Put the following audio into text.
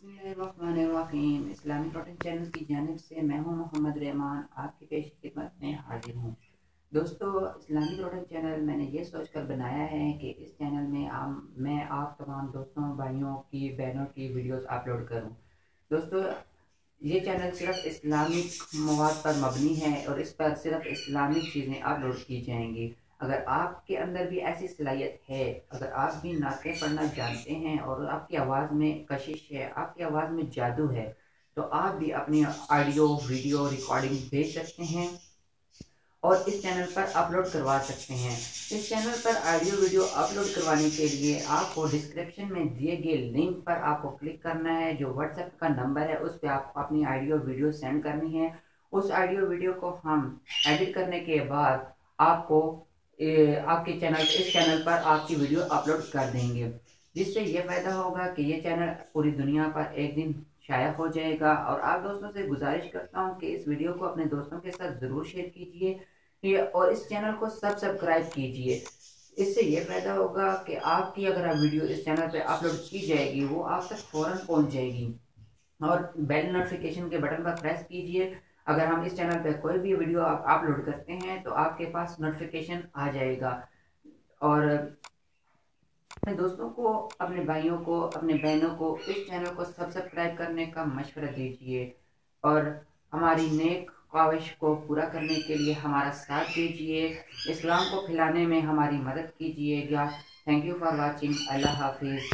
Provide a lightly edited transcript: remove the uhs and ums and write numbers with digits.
बिस्मिल्लाहिर्रहमानिर्रहीम। इस्लामी total channel की जानिब से मैं हूं मोहम्मद रहमान, आपकी पेश खिदमत में हाजिर हूं। दोस्तों, इस्लामी टोटल चैनल मैंने ये सोच कर बनाया है कि इस चैनल में मैं आप तमाम दोस्तों, भाइयों की, बहनों की वीडियोस अपलोड करूं। दोस्तों, ये चैनल सिर्फ इस्लामिक मवाद पर मबनी है और इस पर सिर्फ इस्लामिक चीज़ें अपलोड की जाएंगी। अगर आपके अंदर भी ऐसी सलाहियत है, अगर आप भी नाते पढ़ना जानते हैं और आपकी आवाज़ में कशिश है, आपकी आवाज़ में जादू है, तो आप भी अपनी ऑडियो वीडियो रिकॉर्डिंग भेज सकते हैं और इस चैनल पर अपलोड करवा सकते हैं। इस चैनल पर ऑडियो वीडियो अपलोड करवाने के लिए आपको डिस्क्रिप्शन में दिए गए लिंक पर आपको क्लिक करना है। जो व्हाट्सएप का नंबर है उस पर आप अपनी ऑडियो वीडियो सेंड करनी है। उस ऑडियो वीडियो को हम एडिट करने के बाद आपको आपके इस चैनल पर आपकी वीडियो अपलोड कर देंगे, जिससे ये फ़ायदा होगा कि ये चैनल पूरी दुनिया पर एक दिन शाया हो जाएगा। और आप दोस्तों से गुजारिश करता हूँ कि इस वीडियो को अपने दोस्तों के साथ ज़रूर शेयर कीजिए और इस चैनल को सब्सक्राइब कीजिए। इससे ये फ़ायदा होगा कि आपकी अगर वीडियो इस चैनल पे अपलोड की जाएगी वो आप तक फ़ौरन पहुँच जाएगी। और बेल नोटिफिकेशन के बटन पर प्रेस कीजिए। अगर हम इस चैनल पे कोई भी वीडियो आप अपलोड करते हैं तो आपके पास नोटिफिकेशन आ जाएगा। और अपने दोस्तों को, अपने भाइयों को, अपने बहनों को इस चैनल को सब्सक्राइब करने का मशवरा दीजिए और हमारी नेक ख्वाहिश को पूरा करने के लिए हमारा साथ दीजिए। इस्लाम को फैलाने में हमारी मदद कीजिएगा। Thank you for watching. अल्लाह हाफिज़।